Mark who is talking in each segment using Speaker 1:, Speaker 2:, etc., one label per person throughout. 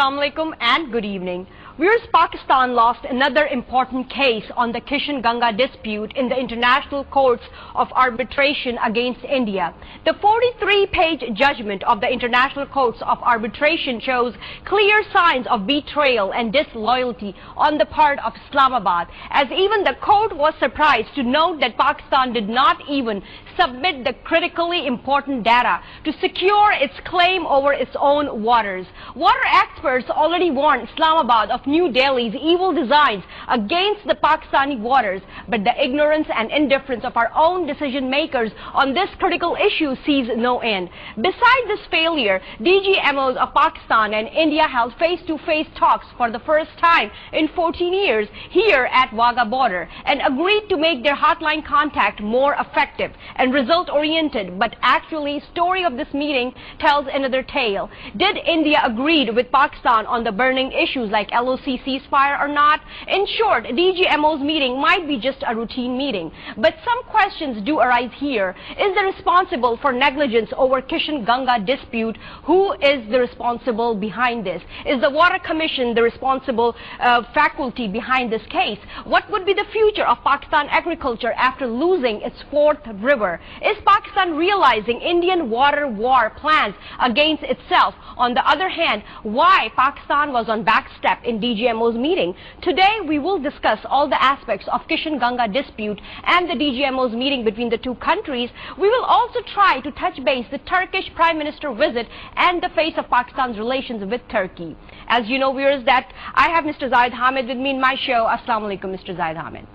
Speaker 1: Assalamu alaikum and good evening. Viewers, Pakistan lost another important case on the Kishan-Ganga dispute in the International Courts of Arbitration against India. The 43-page judgment of the International Courts of Arbitration shows clear signs of betrayal and disloyalty on the part of Islamabad, as even the court was surprised to note that Pakistan did not even submit the critically important data to secure its claim over its own waters. Water experts already warned Islamabad of New Delhi's evil designs against the Pakistani waters, but the ignorance and indifference of our own decision makers on this critical issue sees no end. Besides this failure, DGMOs of Pakistan and India held face-to-face talks for the first time in 14 years here at Wagah border and agreed to make their hotline contact more effective and result-oriented, but actually story of this meeting tells another tale. Did India agree with Pakistan on the burning issues like LOC ceasefire or not? In short, DGMO's meeting might be just a routine meeting, but some questions do arise here. Is the responsible for negligence over Kishan-Ganga dispute? Who is the responsible behind this? Is the Water Commission the responsible faculty behind this case? What would be the future of Pakistan agriculture after losing its fourth river? Is Pakistan realizing Indian water war plans against itself? On the other hand, why Pakistan was on back step in DGMO's meeting? Today we will discuss all the aspects of Kishan-Ganga dispute and the DGMO's meeting between the two countries. We will also try to touch base the Turkish Prime Minister visit and the face of Pakistan's relations with Turkey. As you know, viewers, that I have Mr. Zaid Hamid with me in my show. Assalamu alaikum, Mr. Zaid Hamid.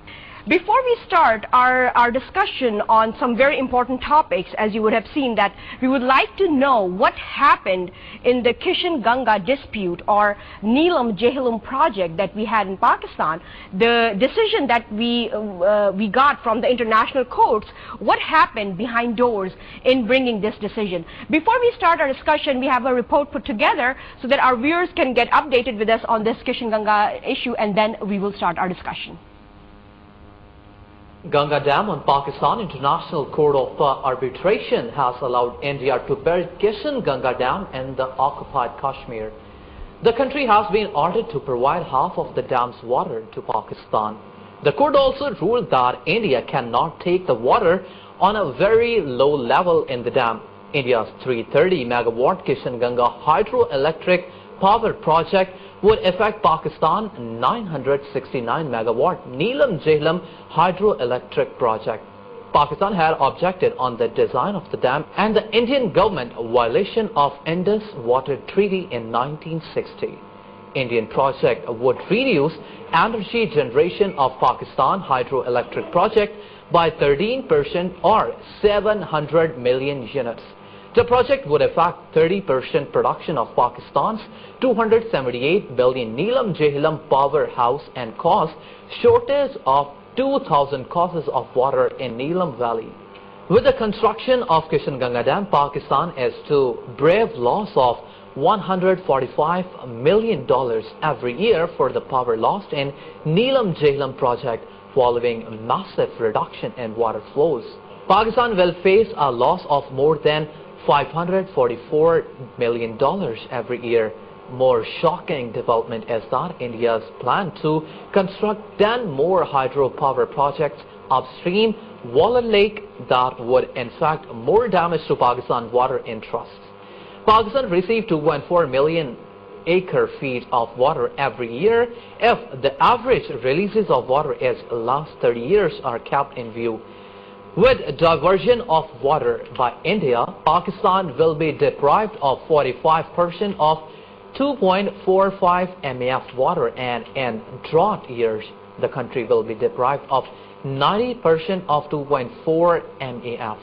Speaker 1: Before we start our discussion on some very important topics, as you would have seen, that we would like to know what happened in the Kishan-Ganga dispute or Neelam Jhelum project that we had in Pakistan. The decision that we got from the international courts, what happened behind doors in bringing this decision? Before we start our discussion, we have a report put together so that our viewers can get updated with us on this Kishan-Ganga issue, and then we will start our discussion.
Speaker 2: Ganga Dam on Pakistan International Court of Arbitration has allowed India to build Kishan-Ganga Dam in the occupied Kashmir. The country has been ordered to provide half of the dam's water to Pakistan. The court also ruled that India cannot take the water on a very low level in the dam. India's 330 megawatt Kishan-Ganga hydroelectric power project would affect Pakistan 969 megawatt Neelam Jhelum hydroelectric project. Pakistan had objected on the design of the dam and the Indian government violation of Indus Water Treaty in 1960. Indian project would reduce energy generation of Pakistan hydroelectric project by 13% or 700 million units. The project would affect 30% production of Pakistan's 278 billion Neelam Jhelum powerhouse and cause shortage of 2,000 causes of water in Neelam Valley. With the construction of Kishan-Ganga Dam, Pakistan is to brave loss of $145 million every year for the power lost in Neelam Jhelum project following massive reduction in water flows. Pakistan will face a loss of more than $544 million every year. More shocking development is that India's plan to construct 10 more hydropower projects upstream Waller Lake that would inflict more damage to Pakistan water interests. Pakistan received 2.4 million acre-feet of water every year if the average releases of water is last 30 years are kept in view. With diversion of water by India, Pakistan will be deprived of 45% of 2.45 MAF water, and in drought years, the country will be deprived of 90% of 2.4 MAF.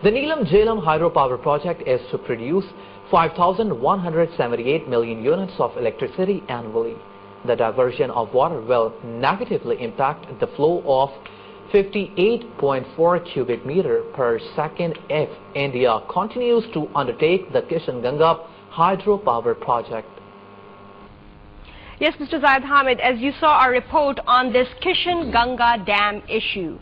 Speaker 2: The Neelam Jhelum hydropower project is to produce 5,178 million units of electricity annually. The diversion of water will negatively impact the flow of 58.4 cubic meter per second if India continues to undertake the Kishan-Ganga hydropower project.
Speaker 1: Yes, Mr. Zaid Hamid, as you saw our report on this Kishan-Ganga Dam issue,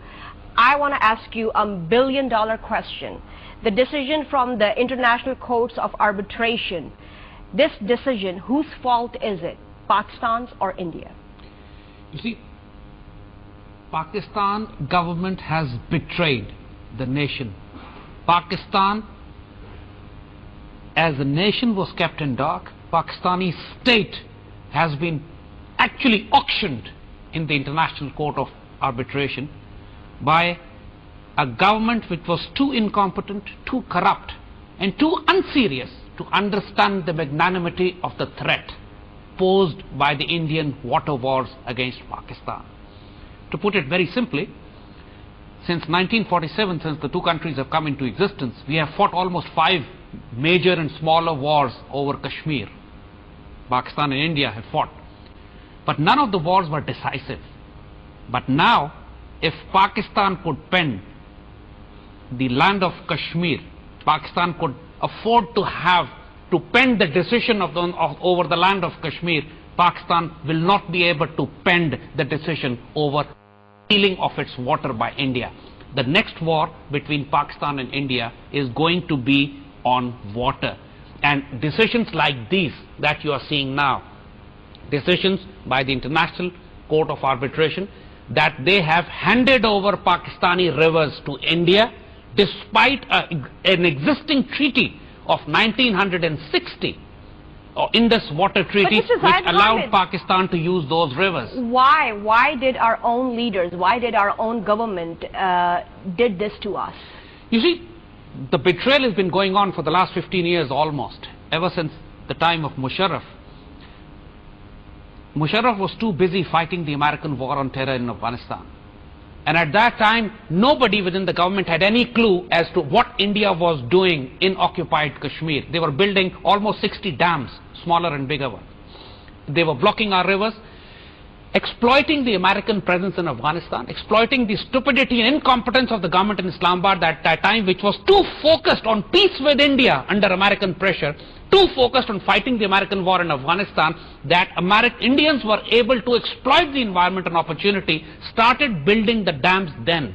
Speaker 1: I want to ask you a billion-dollar question. The decision from the International Courts of Arbitration, this decision, whose fault is it? Pakistan's or India?
Speaker 3: You see, Pakistan government has betrayed the nation. Pakistan as a nation was kept in dark. Pakistani state has been actually auctioned in the International Court of Arbitration by a government which was too incompetent, too corrupt and too unserious to understand the magnanimity of the threat posed by the Indian water wars against Pakistan. To put it very simply, since 1947, since the two countries have come into existence, we have fought almost 5 major and smaller wars over Kashmir. Pakistan and India have fought. But none of the wars were decisive. But now, if Pakistan could pen the land of Kashmir, Pakistan could afford to pen the decision over the land of Kashmir, Pakistan will not be able to pen the decision over stealing of its water by India. The next war between Pakistan and India is going to be on water. And decisions like these that you are seeing now, decisions by the International Court of Arbitration, that they have handed over Pakistani rivers to India despite an existing treaty of 1960, or Indus Water Treaty, which allowed Pakistan to use those rivers.
Speaker 1: Why did our own leaders, why did our own government did this to us?
Speaker 3: You see, the betrayal has been going on for the last 15 years almost, ever since the time of Musharraf. Musharraf was too busy fighting the American war on terror in Afghanistan. And at that time, nobody within the government had any clue as to what India was doing in occupied Kashmir. They were building almost 60 dams, smaller and bigger ones. They were blocking our rivers, exploiting the American presence in Afghanistan, exploiting the stupidity and incompetence of the government in Islamabad at that time, which was too focused on peace with India under American pressure, too focused on fighting the American war in Afghanistan, that Indians were able to exploit the environment and opportunity, started building the dams then.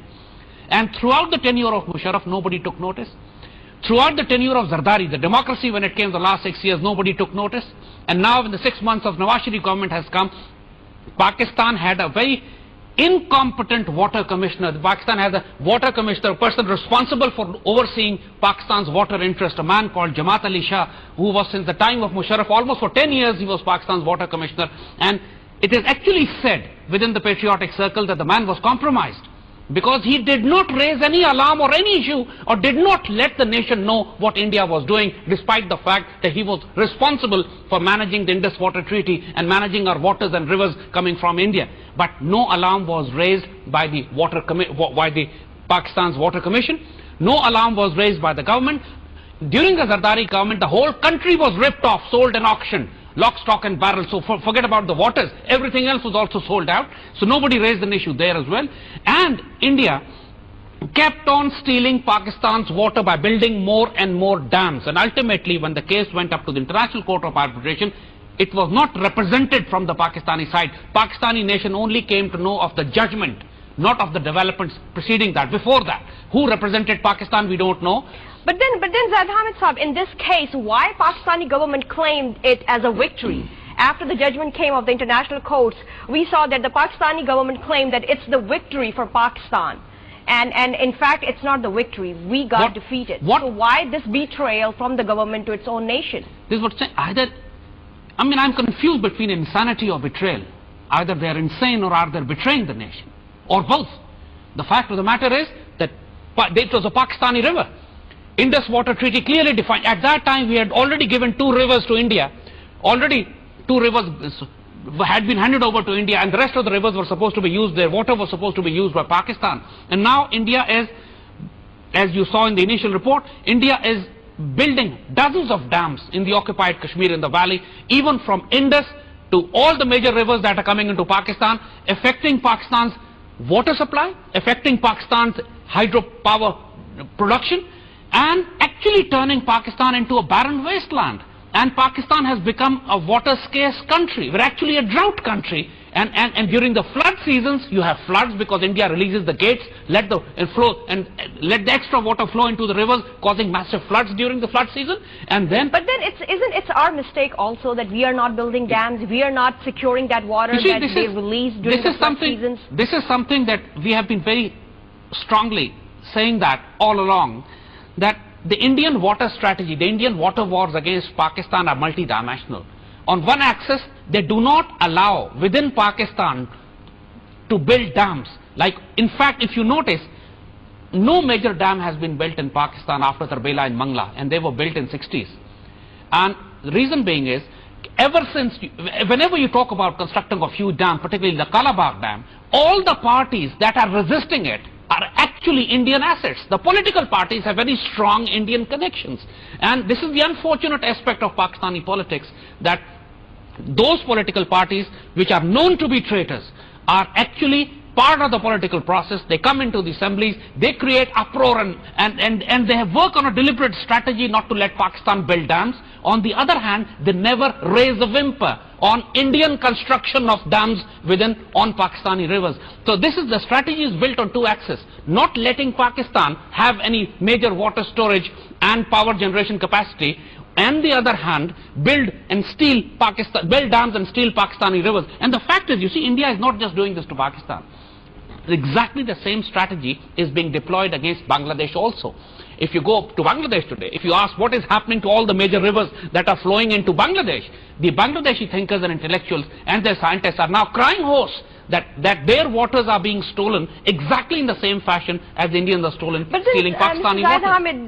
Speaker 3: And throughout the tenure of Musharraf, nobody took notice. Throughout the tenure of Zardari, the democracy, when it came the last 6 years, nobody took notice. And now, in the 6 months of Nawaz Sharif government has come, Pakistan had a very incompetent water commissioner. Pakistan has a water commissioner, a person responsible for overseeing Pakistan's water interest, a man called Jamaat Ali Shah, who was since the time of Musharraf, almost for 10 years he was Pakistan's water commissioner. And it is actually said within the patriotic circle that the man was compromised, because he did not raise any alarm or any issue, or did not let the nation know what India was doing, despite the fact that he was responsible for managing the Indus Water Treaty and managing our waters and rivers coming from India. But no alarm was raised by the Pakistan's Water Commission. No alarm was raised by the government. During the Zardari government, the whole country was ripped off, sold and auctioned. Lock, stock and barrel. So forget about the waters. Everything else was also sold out. So nobody raised an issue there as well. And India kept on stealing Pakistan's water by building more and more dams. And ultimately, when the case went up to the International Court of Arbitration, it was not represented from the Pakistani side. Pakistani nation only came to know of the judgment, not of the developments preceding that. Before that, who represented Pakistan, we don't know.
Speaker 1: But then Zaid Hamid Saab, in this case, why Pakistani government claimed it as a victory? After the judgment came of the international courts, we saw that the Pakistani government claimed that it's the victory for Pakistan. And in fact, it's not the victory. We got defeated. So why this betrayal from the government to its own nation?
Speaker 3: This is what I'm confused between insanity or betrayal. Either they are insane or are they betraying the nation, or both. The fact of the matter is that it was a Pakistani river. Indus Water Treaty clearly defined. At that time, we had already given 2 rivers to India. Already 2 rivers had been handed over to India, and the rest of the rivers were supposed to be used, their water was supposed to be used by Pakistan. And now India is, as you saw in the initial report, India is building dozens of dams in the occupied Kashmir in the valley, even from Indus to all the major rivers that are coming into Pakistan, affecting Pakistan's water supply, affecting Pakistan's hydropower production, and actually turning Pakistan into a barren wasteland. And Pakistan has become a water scarce country. We're actually a drought country And during the flood seasons, you have floods because India releases the gates, let the flow and let the extra water flow into the rivers, causing massive floods during the flood season. And then,
Speaker 1: but then it's our mistake also that we are not building dams, we are not securing that water that they release during the flood seasons.
Speaker 3: This is something that we have been very strongly saying that all along, that the Indian water strategy, the Indian water wars against Pakistan are multidimensional. On one axis, they do not allow within Pakistan to build dams. Like, in fact, if you notice, no major dam has been built in Pakistan after Tarbela and Mangla, and they were built in 60s. And the reason being is, ever since, whenever you talk about constructing a huge dam, particularly the Kalabagh Dam, all the parties that are resisting it are actually Indian assets. The political parties have very strong Indian connections. And this is the unfortunate aspect of Pakistani politics, that those political parties which are known to be traitors are actually part of the political process. They come into the assemblies, they create uproar, and they have worked on a deliberate strategy not to let Pakistan build dams. On the other hand, they never raise a whimper on Indian construction of dams on Pakistani rivers. So this is the strategy is built on two axes: not letting Pakistan have any major water storage and power generation capacity, and the other hand, build dams and steal Pakistani rivers. And the fact is, you see, India is not just doing this to Pakistan. Exactly the same strategy is being deployed against Bangladesh also. If you go to Bangladesh today, if you ask what is happening to all the major rivers that are flowing into Bangladesh, the Bangladeshi thinkers and intellectuals and their scientists are now crying hoarse that their waters are being stolen exactly in the same fashion as the Indians are stealing Pakistani waters.
Speaker 1: Hamid,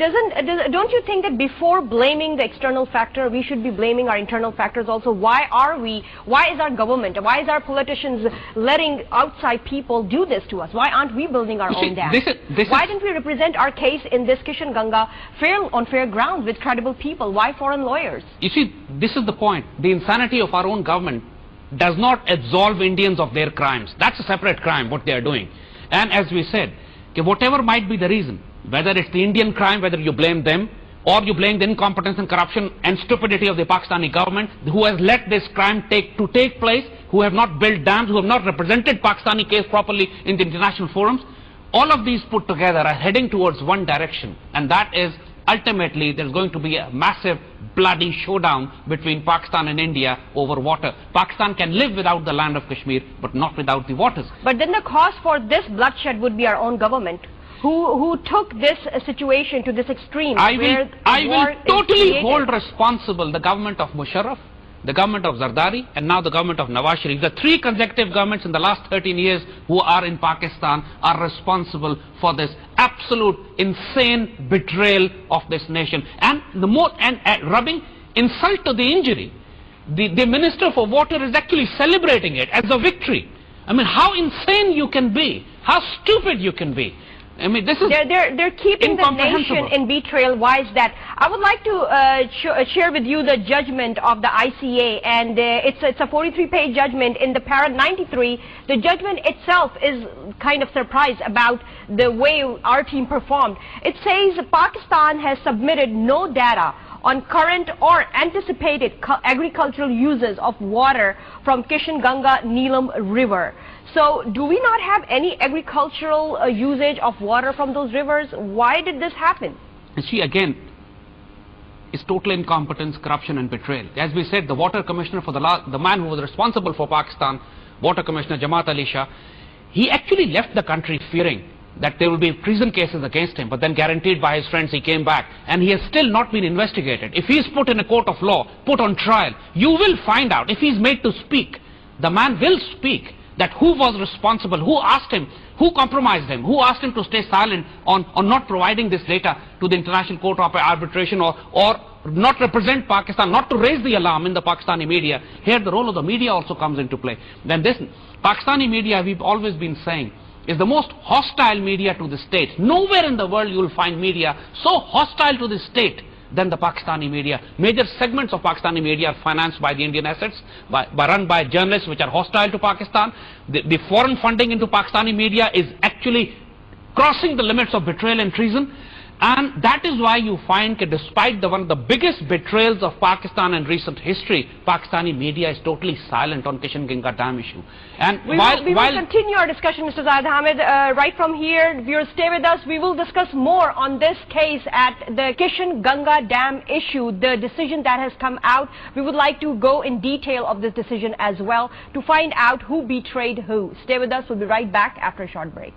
Speaker 1: don't you think that before blaming the external factor, we should be blaming our internal factors also? Why is our government, why is our politicians letting outside people do this to us? Why aren't we building our own dams? Why didn't we represent our case in this Kishan Ganga on fair ground with credible people? Why foreign lawyers?
Speaker 3: You see, this is the point. The insanity of our own government does not absolve Indians of their crimes. That's a separate crime, what they are doing. And as we said, whatever might be the reason, whether it's the Indian crime, whether you blame them, or you blame the incompetence and corruption and stupidity of the Pakistani government, who has let this crime take place, who have not built dams, who have not represented Pakistani case properly in the international forums, all of these put together are heading towards one direction, and that is ultimately there's going to be a massive bloody showdown between Pakistan and India over water. Pakistan can live without the land of Kashmir, but not without the waters.
Speaker 1: But then the cause for this bloodshed would be our own government, who took this situation to this extreme.
Speaker 3: I will totally hold responsible the government of Musharraf, the government of Zardari, and now the government of Nawaz Sharif. The three consecutive governments in the last 13 years who are in Pakistan are responsible for this absolute insane betrayal of this nation. And rubbing insult to the injury, the Minister for Water is actually celebrating it as a victory. I mean, how insane you can be, how stupid you can be. I mean, this is
Speaker 1: they're keeping the nation in betrayal. Why is that? I would like to share with you the judgment of the ICA, and it's a 43-page judgment. In the para 93, the judgment itself is kind of surprised about the way our team performed. It says Pakistan has submitted no data on current or anticipated agricultural uses of water from Kishan Ganga Neelam River. So do we not have any agricultural usage of water from those rivers? Why did this happen?
Speaker 3: You see, again, it's total incompetence, corruption and betrayal. As we said, the water commissioner for the man who was responsible for Pakistan, Water Commissioner Jamaat Ali Shah, he actually left the country fearing that there will be treason cases against him, but then guaranteed by his friends he came back, and he has still not been investigated. If he is put in a court of law, put on trial, you will find out. If he is made to speak, the man will speak that who was responsible, who asked him, who compromised him, who asked him to stay silent on not providing this data to the International Court of Arbitration, or not represent Pakistan, not to raise the alarm in the Pakistani media. Here the role of the media also comes into play. Then this Pakistani media, we've always been saying, is the most hostile media to the state. Nowhere in the world you will find media so hostile to the state than the Pakistani media. Major segments of Pakistani media are financed by the Indian assets, run by journalists which are hostile to Pakistan. The foreign funding into Pakistani media is actually crossing the limits of betrayal and treason. And that is why you find that despite one of the biggest betrayals of Pakistan in recent history, Pakistani media is totally silent on Kishan Ganga Dam issue. And
Speaker 1: we will continue our discussion, Mr. Zaid Hamid, right from here. Viewers, stay with us. We will discuss more on this case at the Kishan Ganga Dam issue, the decision that has come out. We would like to go in detail of this decision as well to find out who betrayed who. Stay with us. We'll be right back after a short break.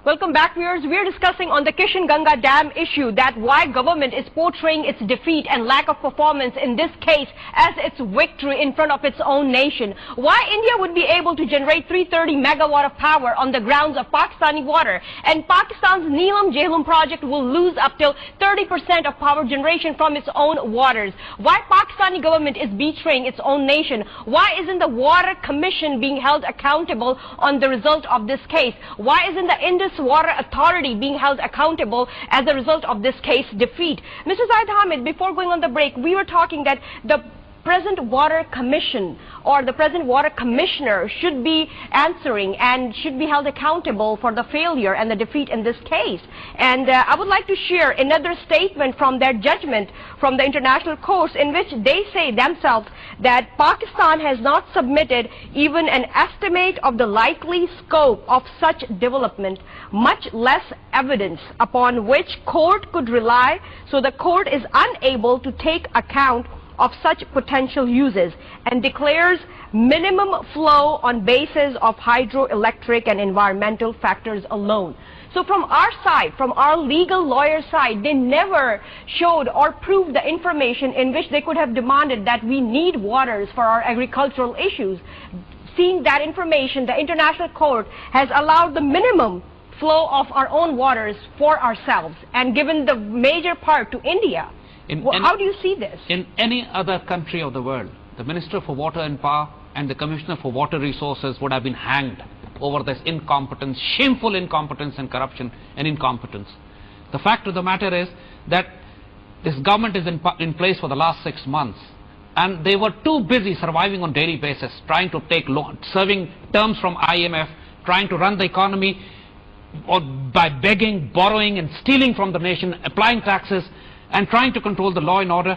Speaker 1: Welcome back, viewers. We are discussing on the Kishan Ganga Dam issue that why government is portraying its defeat and lack of performance in this case as its victory in front of its own nation. Why India would be able to generate 330 megawatt of power on the grounds of Pakistani water, and Pakistan's Neelam Jhelum project will lose up till 30% of power generation from its own waters. Why Pakistani government is betraying its own nation. Why isn't the Water Commission being held accountable on the result of this case? Why isn't the Indus Water Authority being held accountable as a result of this case defeat? Mr. Zaid Hamid, before going on the break, we were talking that the present Water Commission or the present Water Commissioner should be answering and should be held accountable for the failure and the defeat in this case. And I would like to share another statement from their judgment from the international courts in which they say themselves that Pakistan has not submitted even an estimate of the likely scope of such development, much less evidence upon which court could rely, so the court is unable to take account of such potential uses and declares minimum flow on basis of hydroelectric and environmental factors alone. So from our side, from our legal lawyer side, they never showed or proved the information in which they could have demanded that we need waters for our agricultural issues. Seeing that information, the international court has allowed the minimum flow of our own waters for ourselves and given the major part to India. How do you see this?
Speaker 3: In any other country of the world, the Minister for Water and Power and the Commissioner for Water Resources would have been hanged over this incompetence, shameful incompetence and corruption and incompetence. The fact of the matter is that this government is in place for the last 6 months, and they were too busy surviving on daily basis, trying to take serving terms from IMF, trying to run the economy or by begging, borrowing and stealing from the nation, applying taxes and trying to control the law and order.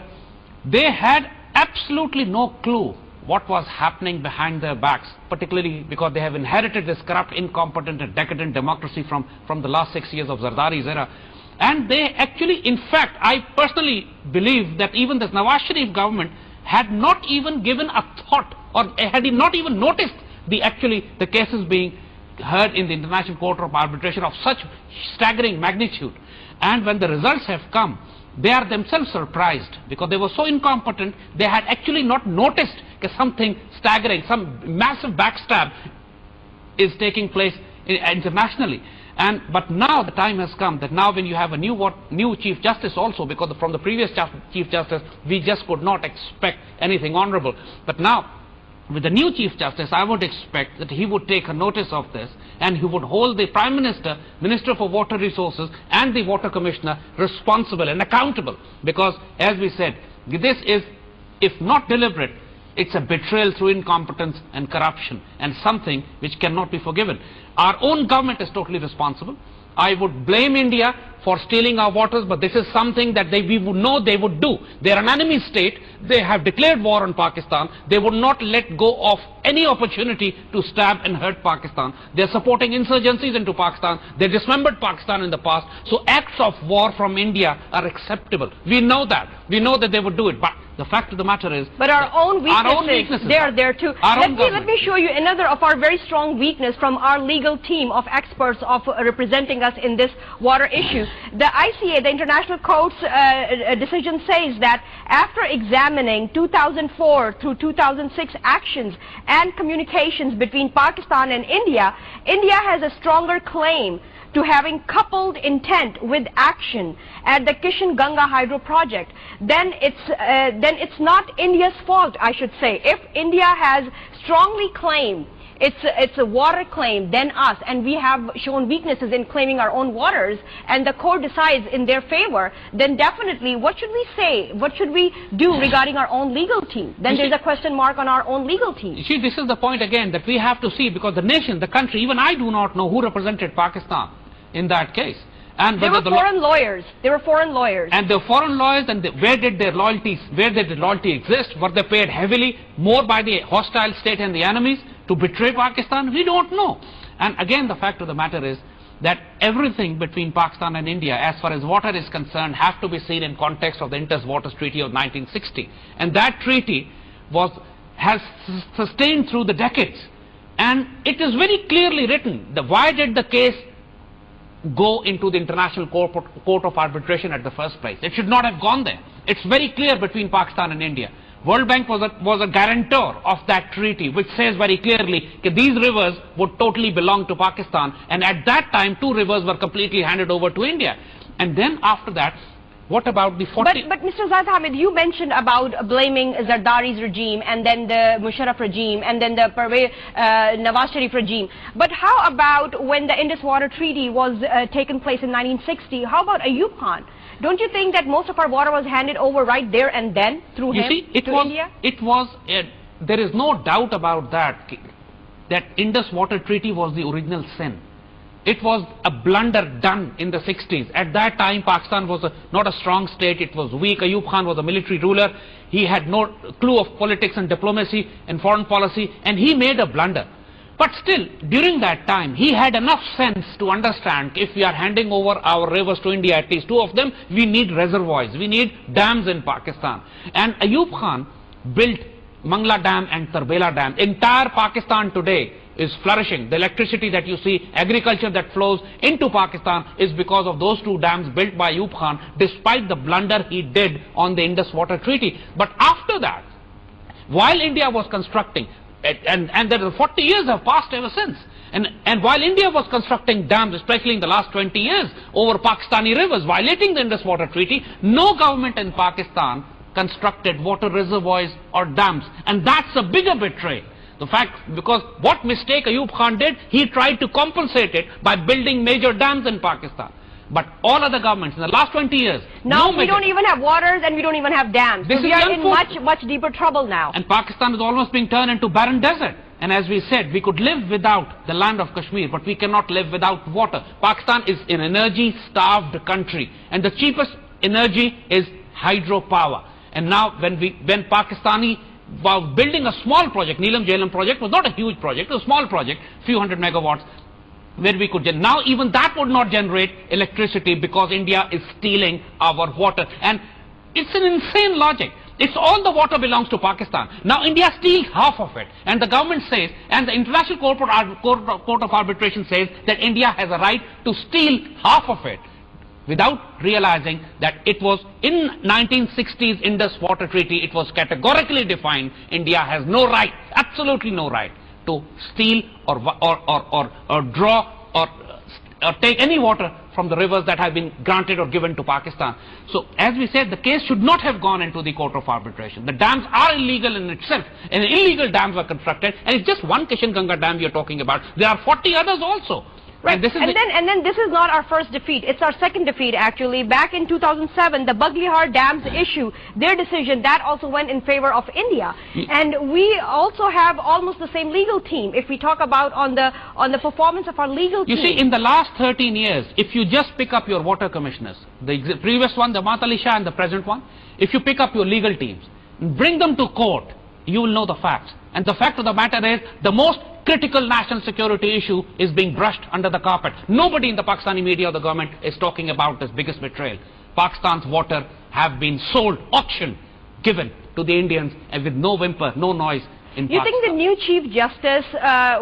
Speaker 3: They had absolutely no clue what was happening behind their backs, particularly because they have inherited this corrupt, incompetent and decadent democracy from the last 6 years of Zardari's era. And they actually, in fact, I personally believe that even the Nawaz Sharif government had not even given a thought or had not even noticed the cases being heard in the International Court of Arbitration of such staggering magnitude. And when the results have come, they are themselves surprised because they were so incompetent. They had actually not noticed that something staggering, some massive backstab is taking place internationally. But now the time has come that now when you have a new Chief Justice also, because from the previous Chief Justice we just could not expect anything honorable. But now with the new Chief Justice, I would expect that he would take a notice of this and he would hold the Prime Minister, Minister for Water Resources and the Water Commissioner responsible and accountable. Because as we said, this is, if not deliberate, it's a betrayal through incompetence and corruption and something which cannot be forgiven. Our own government is totally responsible. I would blame India for stealing our waters, but this is something that we would know they would do. They are an enemy state. They have declared war on Pakistan. They would not let go of any opportunity to stab and hurt Pakistan. They are supporting insurgencies into Pakistan. They dismembered Pakistan in the past. So acts of war from India are acceptable. We know that. We know that they would do it. But the fact of the matter is,
Speaker 1: but our own weaknesses, they are there too. Let me show you another of our very strong weakness from our legal team of experts of representing us in this water issue. The ICA, the International Court's decision says that after examining 2004 through 2006 actions and communications between Pakistan and India, India has a stronger claim to having coupled intent with action at the Kishan Ganga hydro project, then it's not India's fault, I should say. If India has strongly claimed it's a water claim than us, and we have shown weaknesses in claiming our own waters, and the court decides in their favor, then definitely what should we say? What should we do regarding our own legal team? Then there's a question mark on our own legal team.
Speaker 3: You see, this is the point again that we have to see, because the nation, the country, even I do not know who represented Pakistan in that case. And
Speaker 1: there were foreign lawyers. There were foreign lawyers.
Speaker 3: And the foreign lawyers, and where did their loyalties, where did the loyalty exist? Were they paid heavily, more by the hostile state and the enemies to betray Pakistan? We don't know. And again, the fact of the matter is that everything between Pakistan and India, as far as water is concerned, have to be seen in context of the Indus Waters Treaty of 1960. And that treaty has sustained through the decades. And it is very clearly written that why did the case go into the International Court of Arbitration at the first place. It should not have gone there. It's very clear between Pakistan and India. World Bank was a guarantor of that treaty, which says very clearly that these rivers would totally belong to Pakistan, and at that time 2 rivers were completely handed over to India. And then after that, what about the 40...
Speaker 1: But Mr. Zaid Hamid, you mentioned about blaming Zardari's regime, and then the Musharraf regime, and then the Nawaz Sharif regime. But how about when the Indus Water Treaty was taken place in 1960? How about Ayub Khan? Don't you think that most of our water was handed over right there and then through him to India?
Speaker 3: There is no doubt about that Indus Water Treaty was the original sin. It was a blunder done in the 60s. At that time, Pakistan was not a strong state. It was weak. Ayub Khan was a military ruler. He had no clue of politics and diplomacy and foreign policy, and he made a blunder. But still, during that time, he had enough sense to understand if we are handing over our rivers to India, at least 2 of them, we need reservoirs, we need dams in Pakistan. And Ayub Khan built Mangla Dam and Tarbela Dam. Entire Pakistan today is flourishing. The electricity that you see, agriculture that flows into Pakistan is because of those 2 dams built by Ayub Khan, despite the blunder he did on the Indus Water Treaty. But after that, while India was constructing, and there are 40 years have passed ever since, and while India was constructing dams, especially in the last 20 years, over Pakistani rivers, violating the Indus Water Treaty, no government in Pakistan constructed water reservoirs or dams. And that's a bigger betrayal. The fact, because what mistake Ayub Khan did, he tried to compensate it by building major dams in Pakistan. But all other governments in the last 20 years...
Speaker 1: Now we don't even have waters and we don't even have dams. So we are in much deeper trouble now.
Speaker 3: And Pakistan is almost being turned into barren desert. And as we said, we could live without the land of Kashmir, but we cannot live without water. Pakistan is an energy-starved country, and the cheapest energy is hydropower. And now when Pakistani was building a small project, Neelam Jhelum project was not a huge project, it was a small project, few hundred megawatts, where we could now even that would not generate electricity because India is stealing our water. And it's an insane logic. It's all the water belongs to Pakistan. Now India steals half of it, and the government says, and the International Court of Arbitration says that India has a right to steal half of it, without realizing that it was in 1960s Indus Water Treaty, it was categorically defined, India has no right, absolutely no right, to steal or draw or take any water from the rivers that have been granted or given to Pakistan. So, as we said, the case should not have gone into the Court of Arbitration. The dams are illegal in itself, and illegal dams were constructed, and it's just one Kishan Ganga dam we are talking about. There are 40 others also.
Speaker 1: Right. And then this is not our first defeat. It's our second defeat, actually. Back in 2007, the Baglihar Dams issue, their decision, that also went in favor of India. And we also have almost the same legal team, if we talk about on the performance of our legal team.
Speaker 3: You see, in the last 13 years, if you just pick up your water commissioners, the previous one, the Matali Shah, and the present one, if you pick up your legal teams, bring them to court, you will know the facts. And the fact of the matter is, the most critical national security issue is being brushed under the carpet. Nobody in the Pakistani media or the government is talking about this biggest betrayal. Pakistan's water have been sold, auctioned, given to the Indians, and with no whimper, no noise in Pakistan.
Speaker 1: You think the new Chief Justice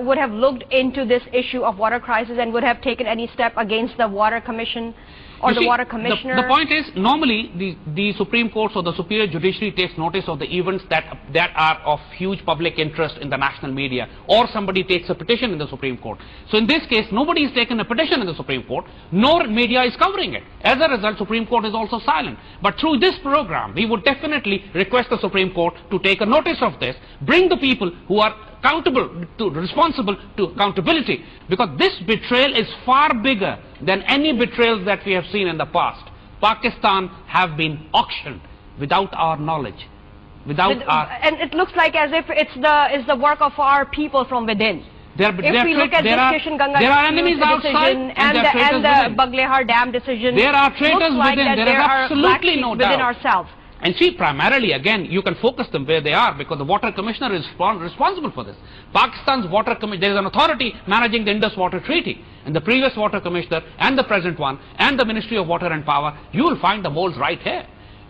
Speaker 1: would have looked into this issue of water crisis and would have taken any step against the Water Commission or the water commissioner?
Speaker 3: The point is, normally the Supreme Court or the superior judiciary takes notice of the events that are of huge public interest in the national media, or somebody takes a petition in the Supreme Court. So in this case, nobody has taken a petition in the Supreme Court, nor media is covering it. As a result, Supreme Court is also silent. But through this program, we would definitely request the Supreme Court to take a notice of this, bring the people who are responsible to accountability, because this betrayal is far bigger than any betrayals that we have seen in the past. Pakistan have been auctioned without our knowledge,
Speaker 1: and it looks like as if it's the work of our people from within. If we look at this Kishan Ganga decision and the Baghlehar Dam decision,
Speaker 3: there are traitors
Speaker 1: like
Speaker 3: within. There is absolutely no doubt.
Speaker 1: Within ourselves.
Speaker 3: And see, primarily, again, you can focus them where they are, because the water commissioner is responsible for this. Pakistan's water commissioner, there is an authority managing the Indus Water Treaty, and the previous water commissioner and the present one and the Ministry of Water and Power, you will find the moles right here.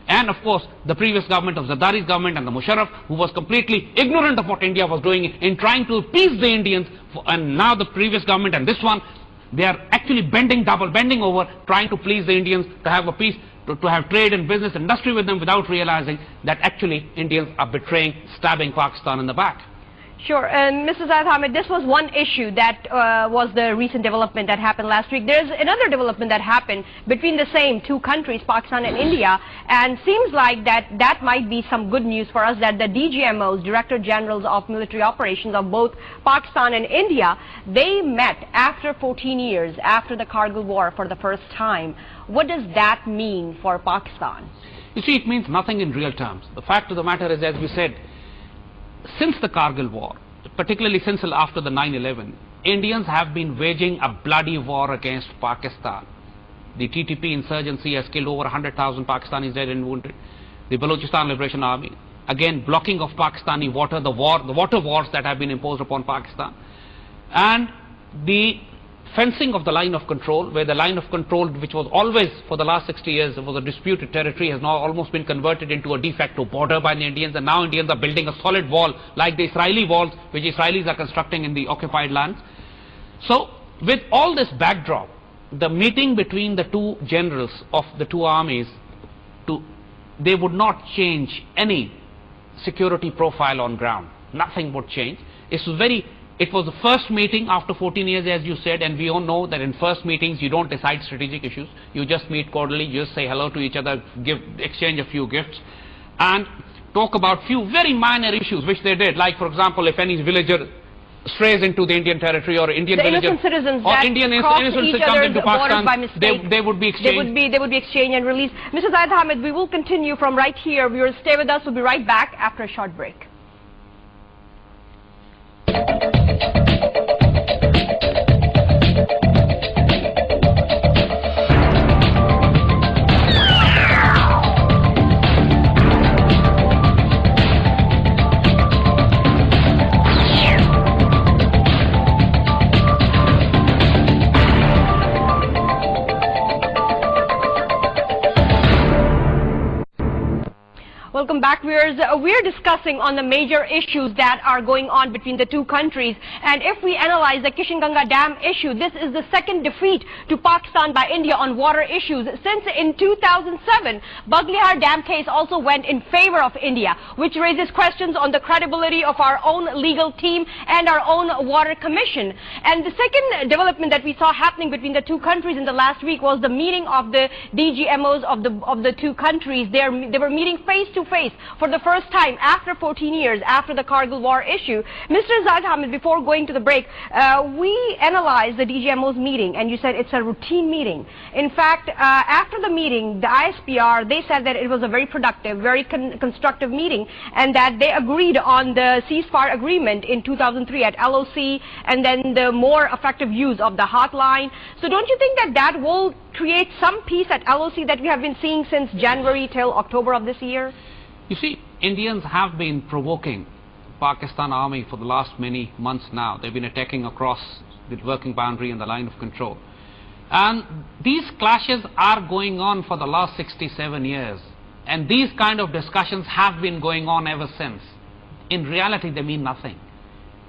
Speaker 3: And of course, the previous government of Zardari's government and the Musharraf, who was completely ignorant of what India was doing in trying to appease the Indians, and now the previous government and this one, they are actually bending over, trying to please the Indians, to have a peace, to have trade and business industry with them, without realizing that actually Indians are betraying, stabbing Pakistan in the back.
Speaker 1: Sure. And Mr. Zaid Hamid, this was one issue that was the recent development that happened last week. There's another development that happened between the same two countries, Pakistan and India, and seems like that might be some good news for us, that the DGMOs, Director Generals of Military Operations of both Pakistan and India, they met after 14 years, after the Kargil War, for the first time. What does that mean for Pakistan?
Speaker 3: You see, it means nothing in real terms. The fact of the matter is, as we said, since the Kargil War, particularly since after the 9/11, Indians have been waging a bloody war against Pakistan. The TTP insurgency has killed over 100,000 Pakistanis dead and wounded. The Balochistan Liberation Army, again blocking of Pakistani water, the water wars that have been imposed upon Pakistan, and the fencing of the line of control, where the line of control, which was always for the last 60 years was a disputed territory, has now almost been converted into a de facto border by the Indians, and now Indians are building a solid wall like the Israeli walls which Israelis are constructing in the occupied lands. So with all this backdrop, the meeting between the two generals of the two armies, they would not change any security profile on ground. Nothing would change. It was the first meeting after 14 years, as you said, and we all know that in first meetings you don't decide strategic issues. You just meet cordially, you just say hello to each other, exchange a few gifts, and talk about few very minor issues which they did. Like, for example, if any villager strays into the Indian territory, or Indian villager or Indian innocents come into Pakistan, they would be exchanged.
Speaker 1: They would be exchanged and released. Mr. Zaid Hamid, we will continue from right here. Viewers, stay with us. We'll be right back after a short break. Welcome back, viewers. We're discussing on the major issues that are going on between the two countries. And if we analyze the Kishan Ganga Dam issue, this is the second defeat to Pakistan by India on water issues. Since in 2007, Baghlehar Dam case also went in favor of India, which raises questions on the credibility of our own legal team and our own water commission. And the second development that we saw happening between the two countries in the last week was the meeting of the DGMOs of the two countries. They were meeting face to face for the first time after 14 years, after the Kargil War issue. Mr. Zaid Hamid, before going to the break, we analyzed the DGMO's meeting, and you said it's a routine meeting. In fact, after the meeting, the ISPR, they said that it was a very productive, very constructive meeting, and that they agreed on the ceasefire agreement in 2003 at LOC, and then the more effective use of the hotline. So don't you think that that will create some peace at LOC that we have been seeing since January till October of this year?
Speaker 3: You see, Indians have been provoking Pakistan army for the last many months now. They've been attacking across the working boundary and the line of control. And these clashes are going on for the last 67 years. And these kind of discussions have been going on ever since. In reality, they mean nothing.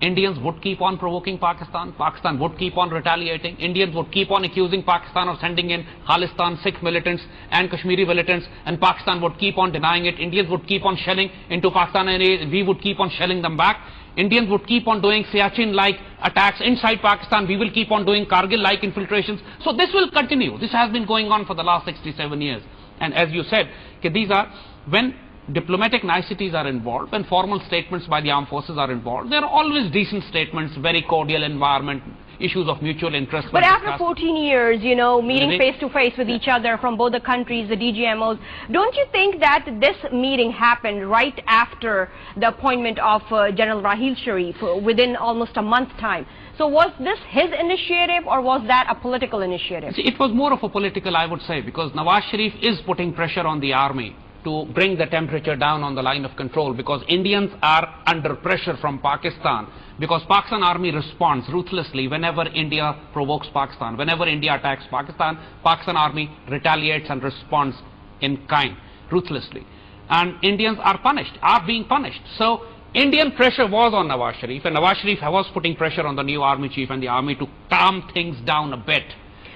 Speaker 3: Indians would keep on provoking Pakistan, Pakistan would keep on retaliating, Indians would keep on accusing Pakistan of sending in Khalistan Sikh militants and Kashmiri militants, and Pakistan would keep on denying it. Indians would keep on shelling into Pakistan and we would keep on shelling them back. Indians would keep on doing Siachen-like attacks inside Pakistan. We will keep on doing Kargil-like infiltrations. So this will continue. This has been going on for the last 67 years. And as you said, these are, when diplomatic niceties are involved, when formal statements by the armed forces are involved, there are always decent statements, very cordial environment, issues of mutual interest.
Speaker 1: But after 14 years, you know, meeting face to face with each other from both the countries, the DGMOs, don't you think that this meeting happened right after the appointment of General Raheel Sharif within almost a month time? So was this his initiative or was that a political initiative?
Speaker 3: See, it was more of a political, I would say, because Nawaz Sharif is putting pressure on the army to bring the temperature down on the line of control, because Indians are under pressure from Pakistan, because Pakistan army responds ruthlessly whenever India provokes Pakistan. Whenever India attacks Pakistan, Pakistan army retaliates and responds in kind, ruthlessly. And Indians are punished, are being punished. So Indian pressure was on Nawaz Sharif, and Nawaz Sharif was putting pressure on the new army chief and the army to calm things down a bit.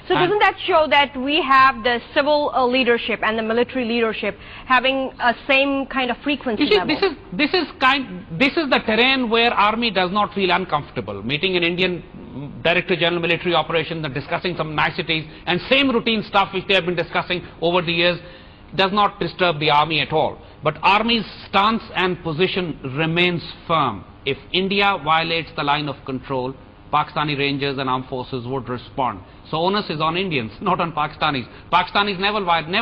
Speaker 1: So doesn't that show that we have the civil leadership and the military leadership having a same kind of frequency level?
Speaker 3: This is the terrain where army does not feel uncomfortable. Meeting an Indian Director General Military Operations and discussing some niceties and same routine stuff which they have been discussing over the years does not disturb the army at all. But army's stance and position remains firm. If India violates the line of control, Pakistani Rangers and armed forces would respond. So onus is on Indians, not on Pakistanis. Pakistanis never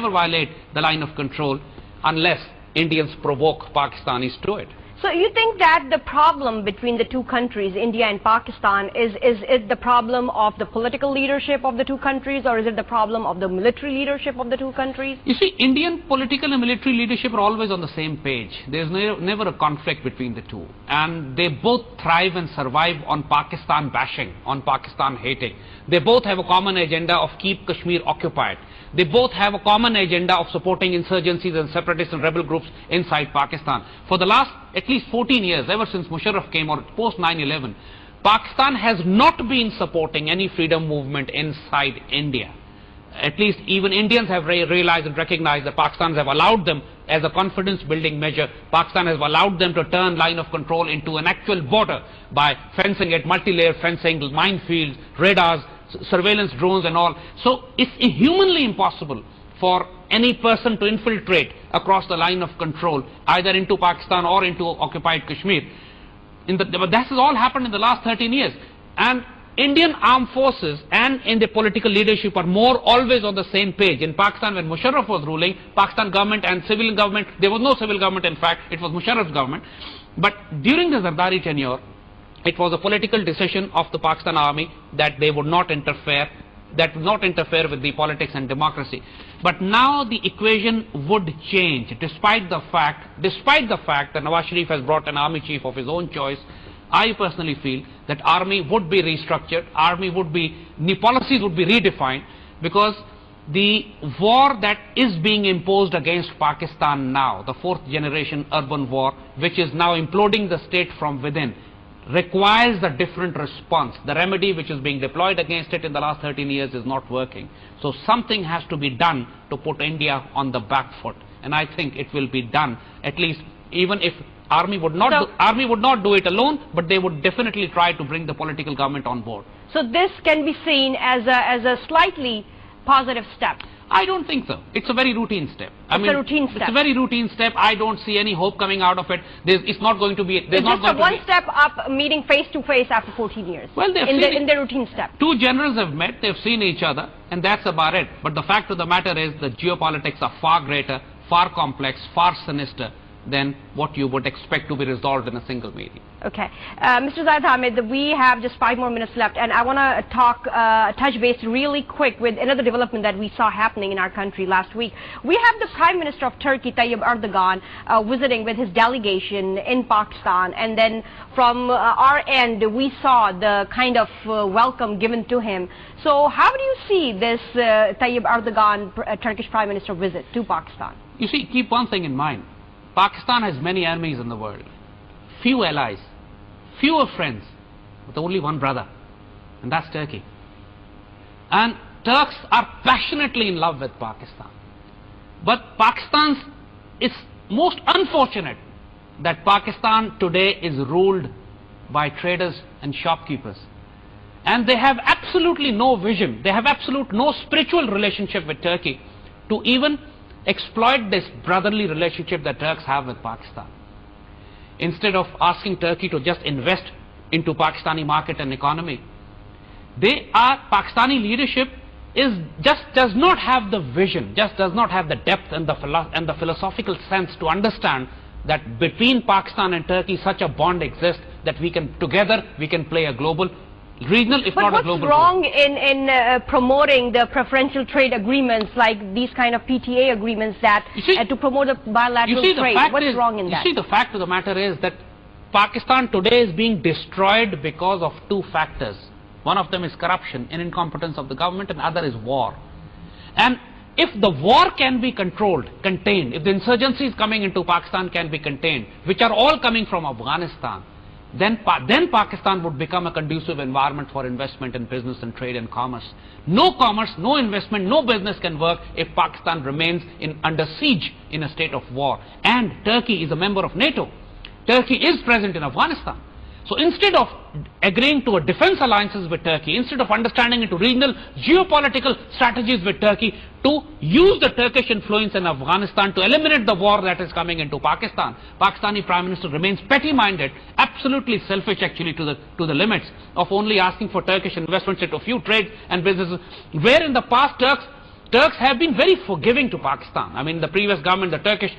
Speaker 3: violate the line of control unless Indians provoke Pakistanis to it.
Speaker 1: So you think that the problem between the two countries, India and Pakistan, is it the problem of the political leadership of the two countries, or is it the problem of the military leadership of the two countries?
Speaker 3: You see, Indian political and military leadership are always on the same page. There's never a conflict between the two. And they both thrive and survive on Pakistan bashing, on Pakistan hating. They both have a common agenda of keep Kashmir occupied. They both have a common agenda of supporting insurgencies and separatist and rebel groups inside Pakistan. For the last at least 14 years, ever since Musharraf came, or post 9/11, Pakistan has not been supporting any freedom movement inside India. At least even Indians have realized and recognized that Pakistan have allowed them, as a confidence building measure, Pakistan has allowed them to turn line of control into an actual border by fencing it, multi-layer fencing, minefields, radars, surveillance drones and all. So it's humanly impossible for any person to infiltrate across the line of control, either into Pakistan or into occupied Kashmir. But that has all happened in the last 13 years. And Indian armed forces and in the political leadership are more always on the same page. In Pakistan, when Musharraf was ruling, Pakistan government and civil government, there was no civil government in fact, it was Musharraf's government. But during the Zardari tenure, it was a political decision of the Pakistan army that they would not interfere, with the politics and democracy. But now the equation would change, despite the fact that Nawaz Sharif has brought an army chief of his own choice. I personally feel that army would be restructured, policies would be redefined, because the war that is being imposed against Pakistan now, the fourth generation urban war, which is now imploding the state from within, requires a different response. The remedy which is being deployed against it in the last 13 years is not working. So something has to be done to put India on the back foot. And I think it will be done, at least even if army would not do it alone, but they would definitely try to bring the political government on board.
Speaker 1: So this can be seen as a slightly positive step.
Speaker 3: I don't think so. It's a very routine step.
Speaker 1: It's a routine step.
Speaker 3: It's a very routine step. I don't see any hope coming out of it. It's not going to be.
Speaker 1: It's just a one step up, meeting face to face after 14 years.
Speaker 3: Well, in
Speaker 1: the routine step.
Speaker 3: Two generals have met. They've seen each other, and that's about it. But the fact of the matter is, the geopolitics are far greater, far complex, far sinister than what you would expect to be resolved in a single meeting.
Speaker 1: Okay. Mr. Zaid Hamid, we have just 5 more minutes left, and I want to touch base really quick with another development that we saw happening in our country last week. We have the Prime Minister of Turkey, Tayyip Erdogan, visiting with his delegation in Pakistan, and then from our end, we saw the kind of welcome given to him. So how do you see this Tayyip Erdogan, Turkish Prime Minister visit to Pakistan?
Speaker 3: You see, keep one thing in mind. Pakistan has many enemies in the world, few allies, fewer friends, with only one brother, and that's Turkey. And Turks are passionately in love with Pakistan. But it's most unfortunate that Pakistan today is ruled by traders and shopkeepers. And they have absolutely no vision, they have no spiritual relationship with Turkey to even exploit this brotherly relationship that Turks have with Pakistan. Instead of asking Turkey to just invest into Pakistani market and economy, Pakistani leadership does not have the vision, just does not have the depth and the philosophical sense to understand that between Pakistan and Turkey such a bond exists that together we can play a global, regional, if not a global.
Speaker 1: But what's wrong in promoting the preferential trade agreements like these kind of PTA agreements that to promote the bilateral trade? What's wrong in that?
Speaker 3: You see, the fact of the matter is that Pakistan today is being destroyed because of two factors. One of them is corruption and incompetence of the government, and other is war. And if the war can be contained, if the insurgencies coming into Pakistan can be contained, which are all coming from Afghanistan, then Pakistan would become a conducive environment for investment in business and trade and commerce. No commerce, no investment, no business can work if Pakistan remains under siege in a state of war. And Turkey is a member of NATO. Turkey is present in Afghanistan. So instead of agreeing to a defense alliances with Turkey, instead of understanding into regional geopolitical strategies with Turkey, to use the Turkish influence in Afghanistan to eliminate the war that is coming into Pakistan, Pakistani Prime Minister remains petty-minded, absolutely selfish actually to the limits of only asking for Turkish investments into a few trades and businesses, where in the past Turks have been very forgiving to Pakistan. I mean, the previous government, the Turkish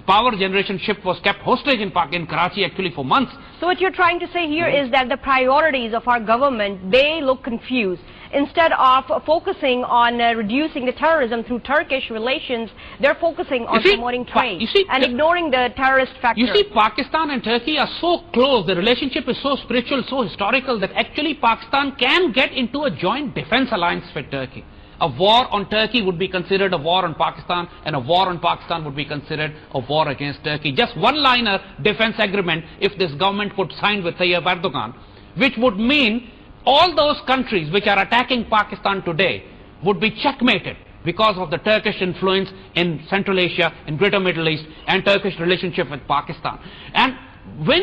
Speaker 3: power generation ship was kept hostage in Karachi actually for months.
Speaker 1: So what you're trying to say here is that the priorities of our government, they look confused. Instead of focusing on reducing the terrorism through Turkish relations, they're focusing on promoting trade and ignoring the terrorist factor.
Speaker 3: You see, Pakistan and Turkey are so close, the relationship is so spiritual, so historical, that actually Pakistan can get into a joint defense alliance with Turkey. A war on Turkey would be considered a war on Pakistan, and a war on Pakistan would be considered a war against Turkey. Just one-liner defense agreement if this government could sign with Tayyip Erdogan, which would mean all those countries which are attacking Pakistan today would be checkmated because of the Turkish influence in Central Asia, in Greater Middle East, and Turkish relationship with Pakistan. And when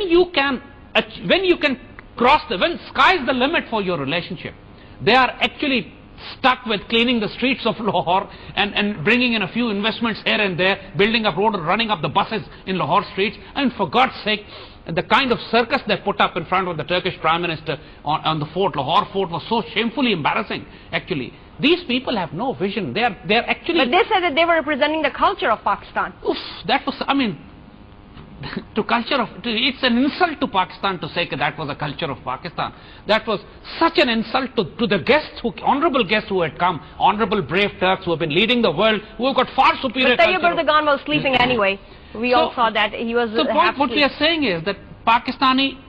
Speaker 3: sky's the limit for your relationship, they are actually stuck with cleaning the streets of Lahore and bringing in a few investments here and there, building up roads, running up the buses in Lahore streets. And for God's sake, the kind of circus they put up in front of the Turkish Prime Minister on the fort, Lahore fort, was so shamefully embarrassing actually. These people have no vision. They're actually...
Speaker 1: But they said that they were representing the culture of Pakistan.
Speaker 3: Oof, that was, I mean, it's an insult to Pakistan to say that was a culture of Pakistan. That was such an insult to the guests, honorable guests who had come, honorable brave Turks who have been leading the world, who have got far superior culture.
Speaker 1: But Tayyip Erdogan was sleeping anyway. We all saw that he was.
Speaker 3: So what we are saying is that Pakistani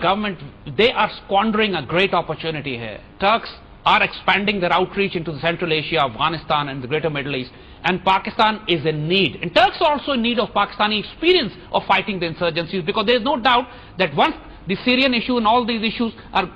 Speaker 3: government, they are squandering a great opportunity here. Turks are expanding their outreach into Central Asia, Afghanistan and the Greater Middle East, and Pakistan is in need. And Turks are also in need of Pakistani experience of fighting the insurgencies, because there is no doubt that once the Syrian issue and all these issues are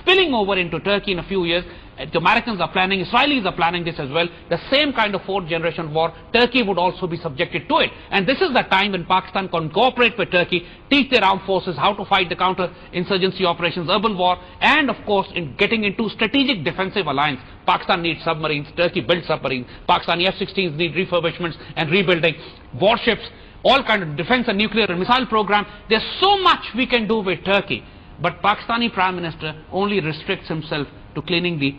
Speaker 3: spilling over into Turkey in a few years, the Americans are planning, Israelis are planning this as well, the same kind of fourth generation war, Turkey would also be subjected to it. And this is the time when Pakistan can cooperate with Turkey, teach their armed forces how to fight the counter-insurgency operations, urban war, and of course in getting into strategic defensive alliance. Pakistan needs submarines, Turkey builds submarines, Pakistani F-16s need refurbishments and rebuilding, warships, all kind of defense and nuclear and missile program. There's so much we can do with Turkey, but Pakistani Prime Minister only restricts himself to cleaning the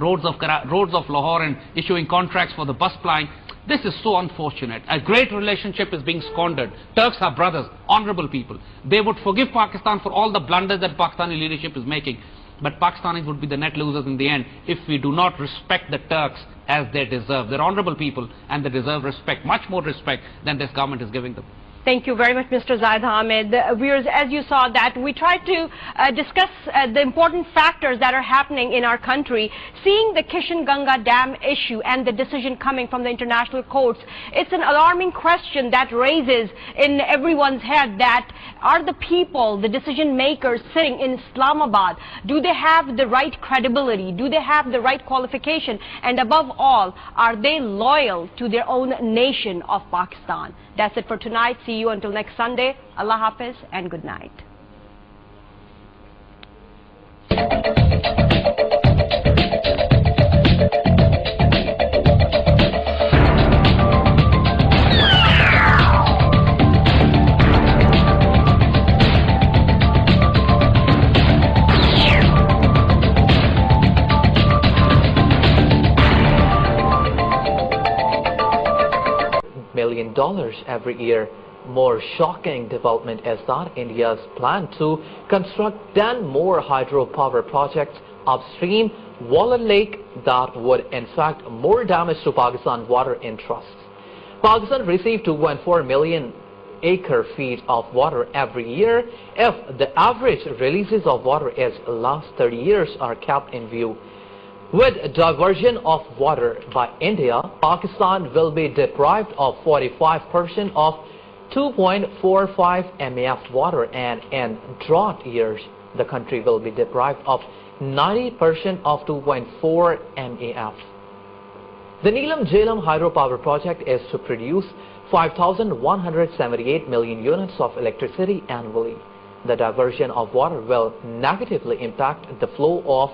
Speaker 3: roads of Lahore and issuing contracts for the bus flying. This is so unfortunate. A great relationship is being squandered. Turks are brothers, honorable people. They would forgive Pakistan for all the blunders that Pakistani leadership is making. But Pakistanis would be the net losers in the end if we do not respect the Turks as they deserve. They're honorable people and they deserve respect, much more respect than this government is giving them.
Speaker 1: Thank you very much, Mr. Zaid Hamid. Viewers, as you saw that, we tried to discuss the important factors that are happening in our country. Seeing the Kishan Ganga Dam issue and the decision coming from the international courts, it's an alarming question that raises in everyone's head that are the people, the decision makers sitting in Islamabad, do they have the right credibility? Do they have the right qualification? And above all, are they loyal to their own nation of Pakistan? That's it for tonight. See you until next Sunday. Allah Hafiz and good night.
Speaker 2: $1 million every year. More shocking development is that India's plan to construct 10 more hydropower projects upstream Waller Lake that would in fact more damage to Pakistan water interests. Pakistan received 2.4 million acre-feet of water every year if the average releases of water is last 30 years are kept in view. With diversion of water by India, Pakistan will be deprived of 45% of 2.45 MAF water, and in drought years, the country will be deprived of 90% of 2.4 MAF. The Neelam Jhelum hydropower project is to produce 5,178 million units of electricity annually. The diversion of water will negatively impact the flow of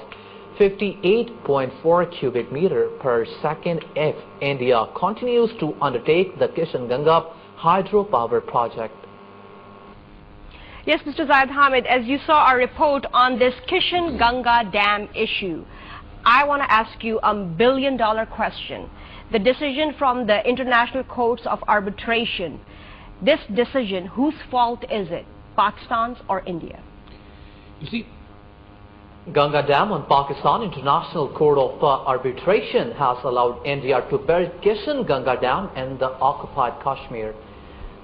Speaker 2: 58.4 cubic meter per second if India continues to undertake the Kishan Ganga hydropower project.
Speaker 1: Yes, Mr. Zaid Hamid, as you saw our report on this Kishan Ganga Dam issue, I want to ask you a $1 billion question. The decision from the International Courts of Arbitration, this decision, whose fault is it? Pakistan's or India?
Speaker 3: You see,
Speaker 2: Ganga Dam on Pakistan International Court of Arbitration has allowed India to build Kishan Ganga Dam in the occupied Kashmir.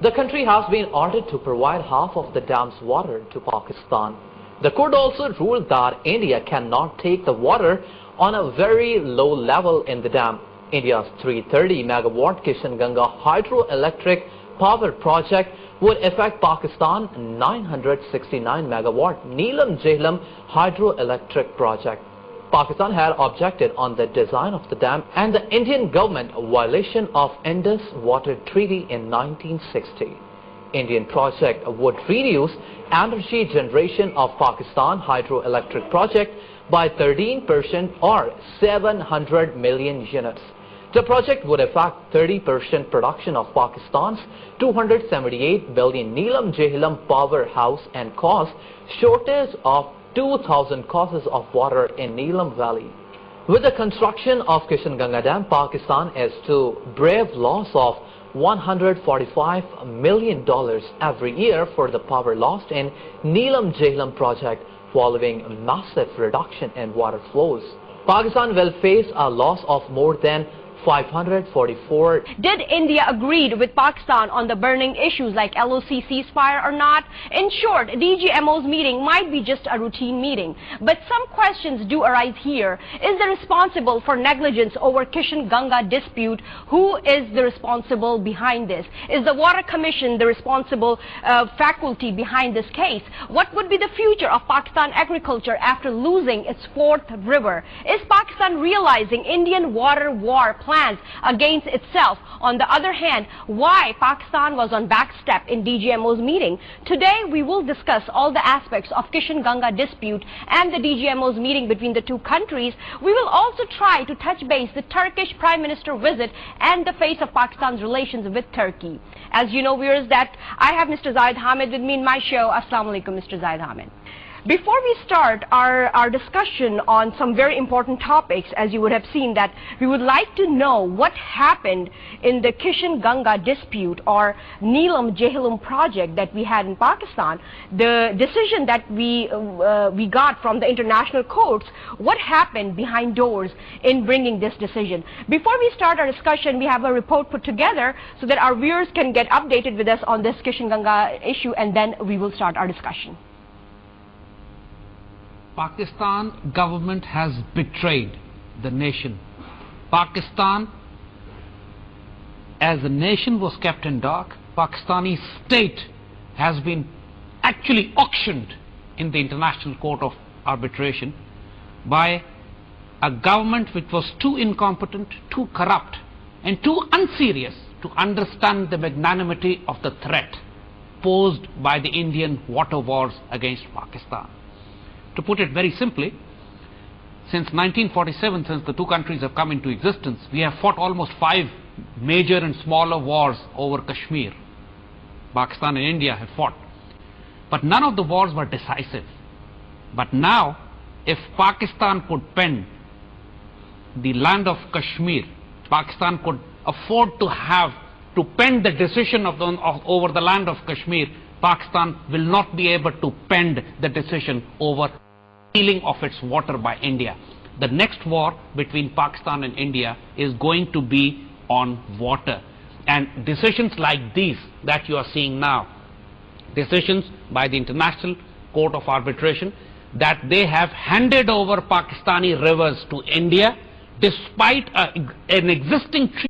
Speaker 2: The country has been ordered to provide half of the dam's water to Pakistan. The court also ruled that India cannot take the water on a very low level in the dam. India's 330 megawatt Kishan Ganga hydroelectric power project would affect Pakistan 969 megawatt Neelam Jhelum hydroelectric project. Pakistan had objected on the design of the dam and the Indian government violation of Indus Water Treaty in 1960. Indian project would reduce energy generation of Pakistan hydroelectric project by 13% or 700 million units. The project would affect 30% production of Pakistan's 278 billion Neelam Jhelum powerhouse and cause shortage of 2,000 causes of water in Neelam Valley. With the construction of Kishan Ganga Dam, Pakistan is to brave loss of $145 million every year for the power lost in Neelam Jhelum project following massive reduction in water flows. Pakistan will face a loss of more than 544.
Speaker 1: Did India agree with Pakistan on the burning issues like LOC ceasefire or not? In short, DGMO's meeting might be just a routine meeting. But some questions do arise here. Is the responsible for negligence over Kishan Ganga dispute? Who is the responsible behind this? Is the Water Commission the responsible faculty behind this case? What would be the future of Pakistan agriculture after losing its fourth river? Is Pakistan realizing Indian water war plans against itself? On the other hand, why Pakistan was on back step in DGMO's meeting? Today we will discuss all the aspects of Kishan Ganga dispute and the DGMO's meeting between the two countries. We will also try to touch base the Turkish Prime Minister visit and the face of Pakistan's relations with Turkey. As you know, viewers, that I have Mr. Zaid Hamid with me in my show. Assalamu alaikum, Mr. Zaid Hamid. Before we start our discussion on some very important topics, as you would have seen, that we would like to know what happened in the Kishan Ganga dispute or Neelam Jhelum project that we had in Pakistan. The decision that we got from the international courts, what happened behind doors in bringing this decision. Before we start our discussion, we have a report put together so that our viewers can get updated with us on this Kishan Ganga issue, and then we will start our discussion.
Speaker 3: Pakistan government has betrayed the nation. Pakistan as a nation was kept in dark. Pakistani state has been actually auctioned in the International Court of Arbitration by a government which was too incompetent, too corrupt and too unserious to understand the magnanimity of the threat posed by the Indian water wars against Pakistan. To put it very simply, since 1947, since the two countries have come into existence, we have fought almost 5 major and smaller wars over Kashmir. Pakistan and India have fought. But none of the wars were decisive. But now, if Pakistan could pen the land of Kashmir, Pakistan could afford to pen the decision over the land of Kashmir, Pakistan will not be able to pen the decision over stealing of its water by India. The next war between Pakistan and India is going to be on water. And decisions like these that you are seeing now, decisions by the International Court of Arbitration, that they have handed over Pakistani rivers to India despite an existing treaty.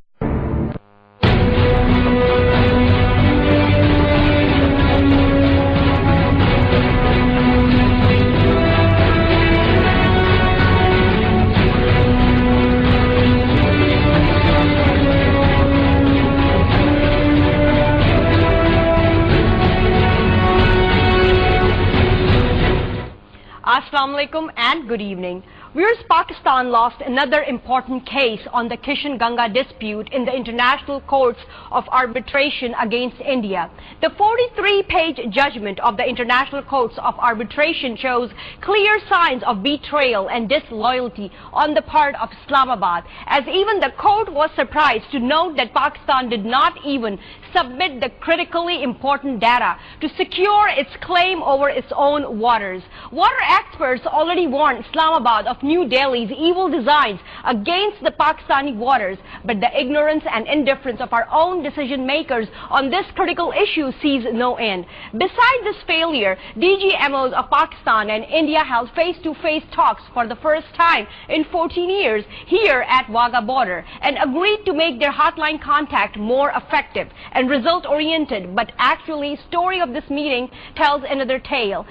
Speaker 1: Assalamu alaikum and good evening. Viewers, Pakistan lost another important case on the Kishan Ganga dispute in the International Courts of Arbitration against India. The 43-page judgment of the International Courts of Arbitration shows clear signs of betrayal and disloyalty on the part of Islamabad, as even the court was surprised to note that Pakistan did not even submit the critically important data to secure its claim over its own waters. Water experts already warned Islamabad of New Delhi's evil designs against the Pakistani waters, but the ignorance and indifference of our own decision makers on this critical issue sees no end. Besides this failure, DGMOs of Pakistan and India held face-to-face talks for the first time in 14 years here at Wagah border and agreed to make their hotline contact more effective and result-oriented, but actually, story of this meeting tells another tale.